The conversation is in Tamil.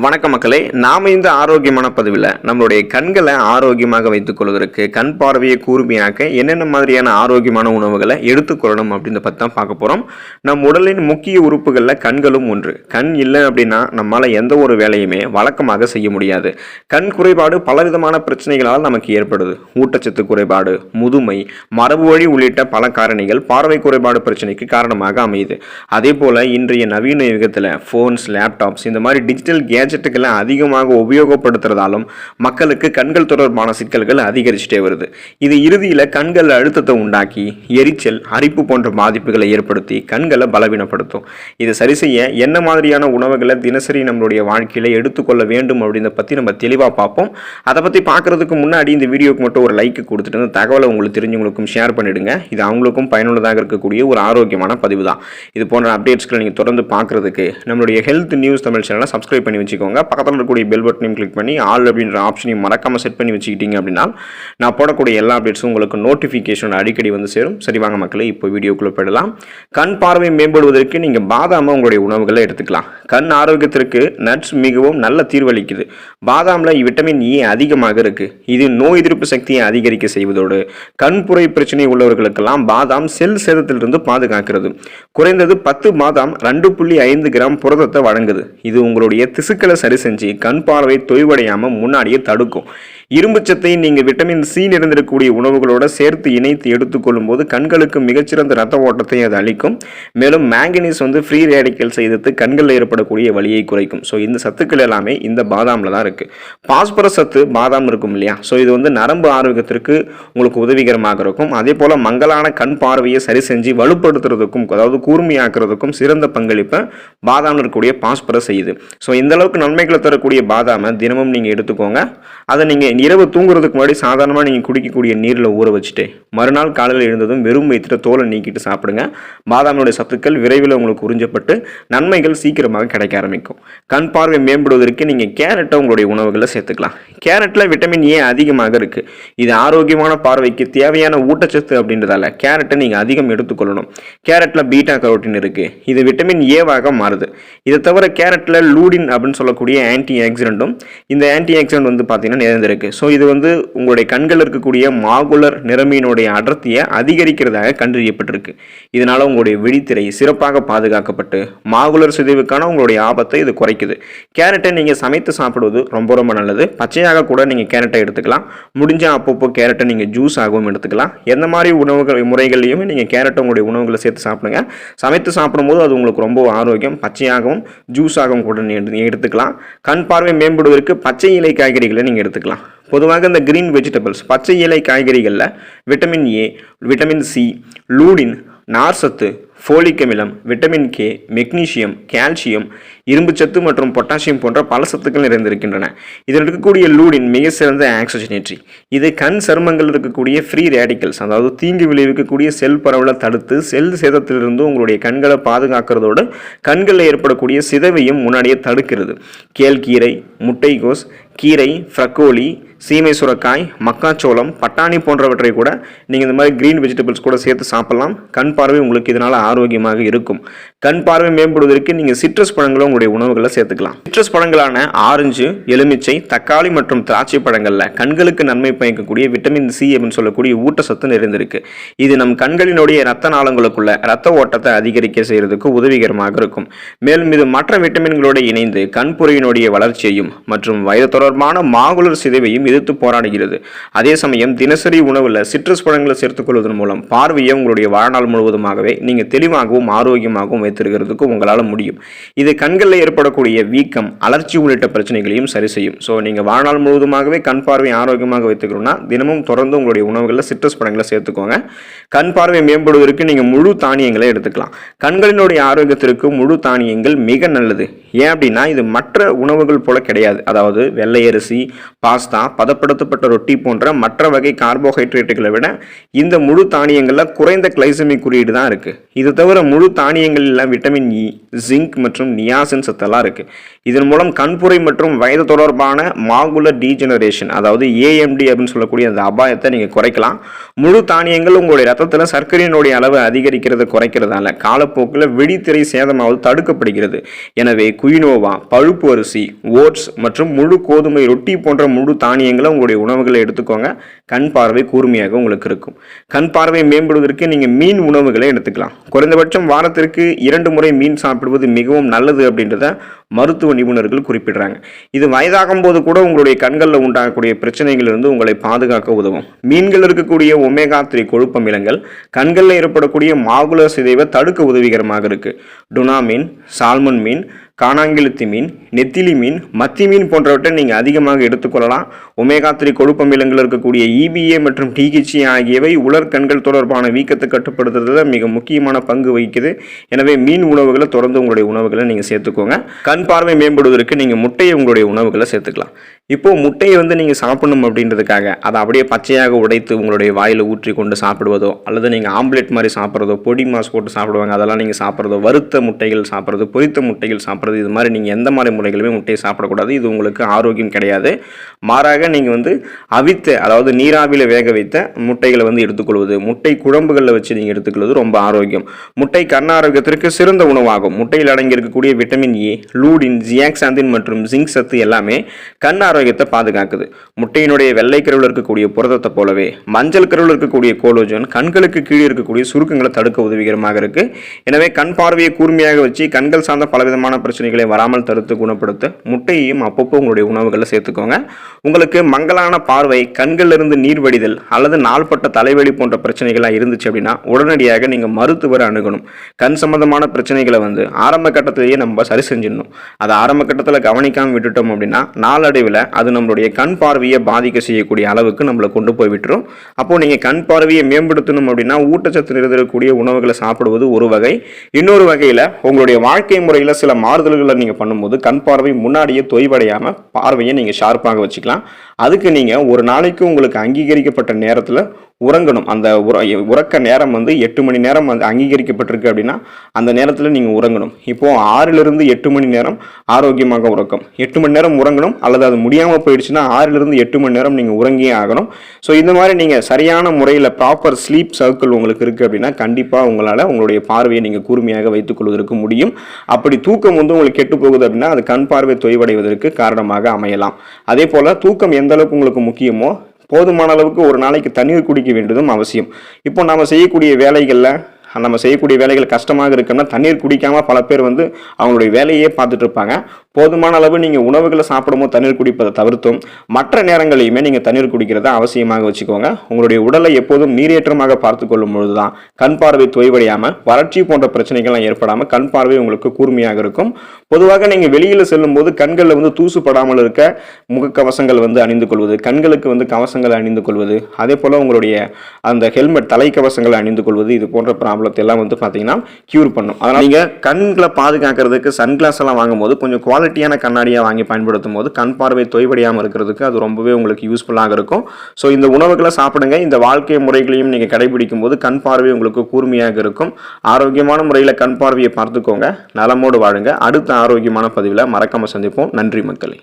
வணக்க மக்களே, நாம இந்த ஆரோக்கியமான பதிவில் நம்மளுடைய கண்களை ஆரோக்கியமாக வைத்துக் கொள்வதற்கு கண் பார்வையை கூர்மையாக்க என்னென்ன மாதிரியான ஆரோக்கியமான உணவுகளை எடுத்துக்கொள்ளணும் அப்படின்றத பற்றி தான் பார்க்க போகிறோம். நம் உடலின் முக்கிய உறுப்புகளில் கண்களும் ஒன்று. கண் இல்லை அப்படின்னா நம்மளால் எந்த ஒரு வேலையுமே வழக்கமாக செய்ய முடியாது. கண் குறைபாடு பலவிதமான பிரச்சனைகளால் நமக்கு ஏற்படுது. ஊட்டச்சத்து குறைபாடு, முதுமை, மரபு வழி உள்ளிட்ட பல காரணிகள் பார்வை குறைபாடு பிரச்சனைக்கு காரணமாக அமையுது. அதே போல் இன்றைய நவீன யுகத்தில் ஃபோன்ஸ், லேப்டாப்ஸ் இந்த மாதிரி டிஜிட்டல் கேஜெட்டுகளை அதிகமாக உபயோகப்படுத்துறதாலும் மக்களுக்கு கண்கள் தொடர்பான சிக்கல்கள் அதிகரிச்சுட்டே வருது. இது இறுதியில் கண்கள் அழுத்தத்தை உண்டாக்கி எரிச்சல், அரிப்பு போன்ற பாதிப்புகளை ஏற்படுத்தி கண்களை பலவீனப்படுத்தும். இதை சரி செய்ய என்ன மாதிரியான உணவுகளை தினசரி நம்மளுடைய வாழ்க்கையில எடுத்துக்கொள்ள வேண்டும் அப்படின்றத பற்றி நம்ம தெளிவாக பார்ப்போம். அதை பற்றி பார்க்கறதுக்கு முன்னாடி இந்த வீடியோக்கு மட்டும் ஒரு லைக் கொடுத்துட்டு இந்த தகவலை உங்களுக்கு தெரிஞ்சவங்களுக்கும் ஷேர் பண்ணிடுங்க. இது அவங்களுக்கும் பயனுள்ளதாக இருக்கக்கூடிய ஒரு ஆரோக்கியமான பதிவு தான். இது போன்ற அப்டேட்ஸ்களை நீங்கள் தொடர்ந்து பார்க்கறதுக்கு நம்மளுடைய ஹெல்த் நியூஸ் தமிழ் சேனலை சப்ஸ்கிரைப் பண்ணி வச்சுக்கோங்க. பக்கத்தில் இருக்கக்கூடிய பெல் பட்டனையும் கிளிக் பண்ணி ஆல் அப்படின்ற ஆப்ஷனையும் மறக்காம செட் பண்ணி வச்சுக்கிட்டீங்க அப்படின்னா நான் போடக்கூடிய எல்லா அப்டேட்ஸும் உங்களுக்கு நோட்டிஃபிகேஷன் அடிக்கடி வந்து சேரும். சரி வாங்க மக்களே, இப்போ வீடியோக்குள்ள போயிடலாம். கண் பார்வை மேம்படுவதற்கு நீங்க பாதாம உங்களுடைய உணவுகளை எடுத்துக்கலாம். கண் ஆரோக்கியத்திற்கு நட்ஸ் மிகவும் நல்ல தீர்வளிக்குது. பாதாம்ல விட்டமின் ஏ அதிகமாக இருக்கு. இது நோய் எதிர்ப்பு சக்தியை அதிகரிக்க செய்வதோடு கண்புரை பிரச்சனை உள்ளவர்களுக்கெல்லாம் பாதாம் செல் சேதத்திலிருந்து பாதுகாக்கிறது. குறைந்தது 10 பாதாம் 2.5 கிராம் புரதத்தை வழங்குது. இது உங்களுடைய திசுக்களை சரி செஞ்சு கண் பார்வை தொய்வடையாம முன்னாடியே தடுக்கும். இரும்புச்சத்தை நீங்க விட்டமின் சி நிறைந்திருக்கக்கூடிய உணவுகளோட சேர்த்து இணைத்து எடுத்துக்கொள்ளும் போது கண்களுக்கு மிகச்சிறந்த ரத்த ஓட்டத்தை அது அளிக்கும். மேலும் மேங்கனீஸ் ஃப்ரீ ரேடிக்கல்ஸ் எதிர்த்து கண்களில் ஏற்படக்கூடிய வலியை குறைக்கும். ஸோ இந்த சத்துக்கள் எல்லாமே இந்த பாதாம்ல தான் இருக்கு. பாஸ்பரஸ் சத்து பாதாம் இருக்கும் இல்லையா, ஸோ இது நரம்பு ஆரோக்கியத்திற்கு உங்களுக்கு உதவிகரமாக இருக்கும். அதே போல மங்கலான கண் பார்வையை சரி செஞ்சு வலுப்படுத்துறதுக்கும், அதாவது கூர்மையாக்குறதுக்கும் சிறந்த பங்களிப்பை பாதாம் இருக்கக்கூடிய பாஸ்பரஸ் செய்யுது. ஸோ இந்த அளவுக்கு நன்மைகளை தரக்கூடிய பாதாமை தினமும் நீங்க எடுத்துக்கோங்க. அதை நீங்க இரவு தூங்குறதுக்கு முன்னாடி சாதாரணமாக நீங்கள் குடிக்கக்கூடிய நீரில் ஊற வச்சுட்டு மறுநாள் காலையில் எழுந்ததும் வெறும் வயிற்றுல தோலை நீக்கிட்டு சாப்பிடுங்க. பாதாமினுடைய சத்துக்கள் விரைவில் உங்களுக்கு உறிஞ்சப்பட்டு நன்மைகள் சீக்கிரமாக கிடைக்க ஆரம்பிக்கும். கண் பார்வை மேம்படுவதற்கு நீங்கள் கேரட்டை உங்களுடைய உணவுகளை சேர்த்துக்கலாம். கேரட்டில் விட்டமின் ஏ அதிகமாக இருக்கு. இது ஆரோக்கியமான பார்வைக்கு தேவையான ஊட்டச்சத்து அப்படின்றதால கேரட்டை நீங்கள் அதிகம் எடுத்துக்கொள்ளணும். கேரட்டில் பீட்டா கரோட்டின் இருக்கு. இது விட்டமின் ஏவாக மாறுது. இதை தவிர கேரட்டில் லூடின் அப்படின்னு சொல்லக்கூடிய ஆன்டி ஆக்சிடென்ட்டும், இந்த ஆன்டி ஆக்சிடென்ட் பார்த்தீங்கன்னா நிறைந்திருக்கு. ஸோ இது உங்களுடைய கண்கள் இருக்கக்கூடிய மாகுலர் நிறமியினுடைய அடர்த்தியை அதிகரிக்கிறதாக கண்டறியப்பட்டிருக்கு. இதனால உங்களுடைய விழித்திரை சிறப்பாக பாதுகாக்கப்பட்டு மாகுலர் சிதைவுக்கான உங்களுடைய ஆபத்தை இது குறைக்குது. கேரட்டை நீங்கள் சமைத்து சாப்பிடுவது ரொம்ப ரொம்ப நல்லது. பச்சையாக கூட நீங்கள் கேரட்டை எடுத்துக்கலாம். முடிஞ்சால் அப்பப்போ கேரட்டை நீங்கள் ஜூஸ் ஆகவும் எடுத்துக்கலாம். எந்த மாதிரி உணவுகள் முறைகளையும் நீங்கள் கேரட்டை உங்களுடைய உணவுகளை சேர்த்து சாப்பிடுங்க. சமைத்து சாப்பிடும்போது அது உங்களுக்கு ரொம்ப ஆரோக்கியம். பச்சையாகவும் ஜூஸாகவும் கூட நீங்கள் எடுத்துக்கலாம். கண் பார்வை மேம்படுவதற்கு பச்சை இலை காய்கறிகளை நீங்கள் எடுத்துக்கலாம். பொதுவாக இந்த கிரீன் வெஜிடபிள்ஸ், பச்சை இலை காய்கறிகளில் vitamin A, vitamin C, lutein, நார்சத்து, ஃபோலிக் அமிலம், விட்டமின் கே, மெக்னீசியம், கால்சியம், இரும்புச்சத்து மற்றும் பொட்டாசியம் போன்ற பல சத்துக்கள் நிறைந்திருக்கின்றன. இதில் இருக்கக்கூடிய லூடின் மிக சிறந்த ஆக்சிஜனேற்றி. இது கண் சருமங்கள் இருக்கக்கூடிய ஃப்ரீ ரேடிக்கல்ஸ், அதாவது தீங்கு விளைவிக்கக்கூடிய செல் பரவலை தடுத்து செல் சேதத்திலிருந்து உங்களுடைய கண்களை பாதுகாக்கிறதோடு கண்களில் ஏற்படக்கூடிய சிதைவையும் முன்னாடியே தடுக்கிறது. கேழ்கீரை, முட்டைகோஸ், கீரை, ஃப்ரக்கோலி, சீமை சுரக்காய், மக்காச்சோளம், பட்டாணி போன்றவற்றை கூட நீங்கள் இந்த மாதிரி கிரீன் வெஜிடபிள்ஸ் கூட சேர்த்து சாப்பிடலாம். கண் பார்வை உங்களுக்கு இதனால் ஆரோக்கியமாக இருக்கும். கண் பார்வை மேம்படுவதற்கு நீங்கள் சிட்ரஸ் பழங்களை உங்களுடைய உணவுகளை சேர்த்துக்கலாம். சிட்ரஸ் பழங்களான ஆரஞ்சு, எலுமிச்சை, தக்காளி மற்றும் திராட்சை பழங்களில் கண்களுக்கு நன்மை பயக்கக்கூடிய விட்டமின் சி அப்படின்னு சொல்லக்கூடிய ஊட்டச்சத்து நிறைந்திருக்கு. இது நம் கண்களினுடைய இரத்த நாளங்களுக்குள்ள இரத்த ஓட்டத்தை அதிகரிக்க செய்யறதுக்கு உதவிகரமாக இருக்கும். மேலும் இது மற்ற விட்டமின்களோடு இணைந்து கண்புரையினுடைய வளர்ச்சியையும் மற்றும் வயது தொடர்பான மாகுலர் சிதைவையும் எதிர்த்து போராடுகிறது. அதே சமயம் தினசரி உணவுல சிட்ரஸ் பழங்களை சேர்த்துக் கொள்வதன் மூலம் பார்வையை உங்களுடைய வாழ்நாள் முழுவதுமாகவே நீங்க தெளிவாகவும் ஆரோக்கியமாகவும் வைத்திருக்கிறதுக்கு உங்களால் முடியும். இது கண்களில் ஏற்படக்கூடிய வீக்கம், அலர்ச்சி உள்ளிட்ட பிரச்சனைகளையும் சரி செய்யும். ஸோ நீங்க வாழ்நாள் முழுவதுமாகவே கண் பார்வை ஆரோக்கியமாக வைத்துக்கணும்னா தினமும் தொடர்ந்து உங்களுடைய உணவுகளில் சிட்ரஸ் பழங்களை சேர்த்துக்கோங்க. கண் பார்வை மேம்படுவதற்கு நீங்க முழு தானியங்களை எடுத்துக்கலாம். கண்களினுடைய ஆரோக்கியத்திற்கு முழு தானியங்கள் மிக நல்லது. ஏன் அப்படின்னா இது மற்ற உணவுகள் போல கிடையாது. அதாவது வெள்ளை அரிசி, பாஸ்தா, பதப்படுத்தப்பட்ட ரொட்டி போன்ற மற்ற வகை கார்போஹைட்ரேட்டுகளை விட இந்த முழு தானியங்களில் குறைந்த கிளைசமிக் குறியீடு தான் இருக்குது. இது தவிர முழு தானியங்களில் விட்டமின் இ, ஜிங்க் மற்றும் நியாசின் சத்தெல்லாம் இருக்குது. இதன் மூலம் கண்புரை மற்றும் வயது தொடர்பான மாகுலர் டீஜெனரேஷன், அதாவது ஏஎம்டி அப்படின்னு சொல்லக்கூடிய அந்த அபாயத்தை நீங்கள் குறைக்கலாம். முழு தானியங்கள் உங்களுடைய ரத்தத்தில் சர்க்கரையினுடைய அளவு அதிகரிக்கிறத குறைக்கிறதால காலப்போக்கில் வெடித்திரை சேதமாவது தடுக்கப்படுகிறது. எனவே குயினோவா, பழுப்பு அரிசி, ஓட்ஸ் மற்றும் முழு கோதுமை ரொட்டி போன்ற முழு தானியங்களை உங்களுடைய உணவுகளை எடுத்துக்கோங்க. கண் பார்வை கூர்மையாக உங்களுக்கு இருக்கும். கண் பார்வை மேம்படுவதற்கு நீங்கள் மீன் உணவுகளை எடுத்துக்கலாம். குறைந்தபட்சம் வாரத்திற்கு 2 முறை மீன் சாப்பிடுவது மிகவும் நல்லது அப்படின்றத மருத்துவ நிபுணர்கள் குறிப்பிடுறாங்க. இது வயதாகும் போது கூட உங்களுடைய கண்களில் உண்டாகக்கூடிய பிரச்சனைகளிலிருந்து உங்களை பாதுகாக்க உதவும். மீன்கள் இருக்கக்கூடிய ஒமேகா 3 கொழுப்பு அமிலங்கள் கண்களில் ஏற்படக்கூடிய மாகுலர் சிதைவை தடுக்க உதவிகரமாக இருக்கு. டுனா மீன், சால்மன் மீன், காணாங்கிழுத்தி மீன், நெத்திலி மீன், மத்தி மீன் போன்றவற்றை நீங்கள் அதிகமாக எடுத்துக்கொள்ளலாம். ஒமேகா 3 கொழுப்பு அமிலங்கள் இருக்கக்கூடிய EPA மற்றும் THC ஆகியவை உலர் கண்கள் தொடர்பான வீக்கத்தை கட்டுப்படுத்துறதுல மிக முக்கியமான பங்கு வகிக்குது. எனவே மீன் உணவுகளை தொடர்ந்து உங்களுடைய உணவுகளை நீங்கள் சேர்த்துக்கோங்க. கண் பார்வை மேம்படுவதற்கு நீங்கள் முட்டையை உங்களுடைய உணவுகளை சேர்த்துக்கலாம். இப்போது முட்டையை நீங்கள் சாப்பிடணும் அப்படின்றதுக்காக அதை அப்படியே பச்சையாக உடைத்து உங்களுடைய வாயில் ஊற்றி கொண்டு சாப்பிடுவதோ, அல்லது நீங்கள் ஆம்லெட் மாதிரி சாப்பிட்றதோ, பொடி மாஸ் போட்டு சாப்பிடுவாங்க அதெல்லாம் நீங்கள் சாப்பிட்றதோ, வறுத்த முட்டைகள் சாப்பிட்றது, பொரித்த முட்டைகள் சாப்பிட்றது, இது மாதிரி நீங்கள் எந்த மாதிரி முறைகளுமே முட்டையை சாப்பிடக்கூடாது. இது உங்களுக்கு ஆரோக்கியம் கிடையாது. மாறாக நீங்கள் அவித்த, அதாவது நீராவியில் வேக வைத்த முட்டைகளை எடுத்துக்கொள்வது, முட்டை குழம்புகளில் வச்சு நீங்கள் எடுத்துக்கொள்வது ரொம்ப ஆரோக்கியம். முட்டை கண் ஆரோக்கியத்திற்கு சிறந்த உணவாகும். முட்டையில் அடங்கியிருக்கக்கூடிய விட்டமின் ஏ, லூடின், ஜியாக்சாந்தின் மற்றும் ஜிங்க் சத்து எல்லாமே கண் ஆரோக்கியத்தை பாதுகாக்குது. முட்டையினுடைய வெள்ளை கருவில் இருக்கக்கூடிய புரதத்தை போலவே மஞ்சள் கருவில் இருக்கக்கூடிய கோலோஜன் கண்களுக்கு கீழே இருக்கக்கூடிய சுருக்கங்களை தடுக்க உதவிகரமாக இருக்கு. எனவே கண் பார்வையை கூர்மையாக வச்சு கண்கள் சார்ந்த பலவிதமான பிரச்சனைகளை வராமல் தடுத்து குணப்படுத்த முட்டையையும் அப்பப்போ உங்களுடைய உணவுகளை சேர்த்துக்கோங்க. உங்களுக்கு மங்கலான பார்வை, கண்களிலிருந்து நீர் வடிதல் அல்லது நாள்பட்ட தலைவலி போன்ற பிரச்சனைகள்லாம் இருந்துச்சு அப்படின்னா உடனடியாக நீங்கள் மருத்துவரை அணுகணும். கண் சம்பந்தமான பிரச்சனைகளை ஆரம்ப கட்டத்திலேயே நம்ம சரி செஞ்சிடணும். அதை ஆரம்ப கட்டத்தில் கவனிக்காமல் விட்டுட்டோம் அப்படின்னா நாளடைவில் அது நம்மளுடைய கண் பார்வையை பாதிக்க செய்யக்கூடிய அளவுக்கு நம்மளை கொண்டு போய் விட்டுரும். அப்போ நீங்கள் கண் பார்வையை மேம்படுத்தணும் அப்படின்னா ஊட்டச்சத்து நிறைந்திருக்கக்கூடிய உணவுகளை சாப்பிடுவது ஒரு வகை. இன்னொரு வகையில் உங்களுடைய வாழ்க்கை முறையில் சில மாறுதல்களை நீங்கள் பண்ணும்போது கண் பார்வை முன்னாடியே தொய்வடையாமல் பார்வையை நீங்கள் ஷார்ப்பாக வச்சுக்கலாம். அதுக்கு நீங்கள் ஒரு நாளைக்கு உங்களுக்கு அங்கீகரிக்கப்பட்ட நேரத்தில் உறங்கணும். அந்த உறக்க நேரம் 8 மணி நேரம் அங்கீகரிக்கப்பட்டிருக்கு அப்படின்னா அந்த நேரத்தில் நீங்கள் உறங்கணும். இப்போது 6லிருந்து 8 மணி நேரம் ஆரோக்கியமாக உறக்கம், 8 மணி நேரம் உறங்கணும். அல்லது அது முடியாமல் போயிடுச்சுன்னா 6லிருந்து 8 மணி நேரம் நீங்கள் உறங்கியே ஆகணும். ஸோ இந்த மாதிரி நீங்கள் சரியான முறையில் ப்ராப்பர் ஸ்லீப் சர்க்கிள் உங்களுக்கு இருக்குது அப்படின்னா கண்டிப்பாக உங்களால் உங்களுடைய பார்வையை நீங்கள் கூர்மையாக வைத்துக் கொள்வதற்கு முடியும். அப்படி தூக்கம் உங்களுக்கு கெட்டு போகுது அப்படின்னா அது கண் பார்வை தொய்வடைவதற்கு காரணமாக அமையலாம். அதே போல் தூக்கம் எந்த அளவுக்கு உங்களுக்கு முக்கியமோ போதுமான அளவுக்கு ஒரு நாளைக்கு தண்ணீர் குடிக்க வேண்டியதும் அவசியம். இப்போ நம்ம செய்யக்கூடிய வேலைகள் கஷ்டமாக இருக்குன்னா தண்ணீர் குடிக்காமல் பல பேர் அவங்களுடைய வேலையே பார்த்துட்டு இருப்பாங்க. போதுமான அளவு நீங்கள் உணவுகளை சாப்பிடும்போது தண்ணீர் குடிப்பதை தவிர்த்தும் மற்ற நேரங்களையுமே நீங்கள் தண்ணீர் குடிக்கிறத அவசியமாக வச்சுக்கோங்க. உங்களுடைய உடலை எப்போதும் நீரேற்றமாக பார்த்து கொள்ளும் பொழுது தான் கண் பார்வை தொய்வடையாமல் வறட்சி போன்ற பிரச்சனைகள்லாம் ஏற்படாமல் கண் பார்வை உங்களுக்கு கூர்மையாக இருக்கும். பொதுவாக நீங்கள் வெளியில் செல்லும் போது கண்களில் தூசுப்படாமல் இருக்க முகக்கவசங்கள் அணிந்து கொள்வது, கண்களுக்கு கவசங்களை அணிந்து கொள்வது, அதே போல் உங்களுடைய அந்த ஹெல்மெட் தலைக்கவசங்களை அணிந்து கொள்வது, இது போன்ற ப்ராப்ளத்தை எல்லாம் பார்த்தீங்கன்னா கியூர் பண்ணும். அதனால் நீங்கள் கண்களை பாதுகாக்கிறதுக்கு சன்கிளாஸ் எல்லாம் வாங்கும்போது கொஞ்சம் குவாலிட்டியான கண்ணாடியாக வாங்கி பயன்படுத்தும் போது கண் பார்வை தொய்வடையாமல் இருக்கிறதுக்கு அது ரொம்பவே உங்களுக்கு யூஸ்ஃபுல்லாக இருக்கும். ஸோ இந்த உணவுகளை சாப்பிடுங்க. இந்த வாழ்க்கை முறைகளையும் நீங்கள் கடைபிடிக்கும் போது கண் பார்வை உங்களுக்கு கூர்மையாக இருக்கும். ஆரோக்கியமான முறையில் கண் பார்வையை பார்த்துக்கோங்க. நலமோடு வாழுங்க. அடுத்த ஆரோக்கியமான பதிவில் மறக்காம சந்திப்போம். நன்றி மக்களே.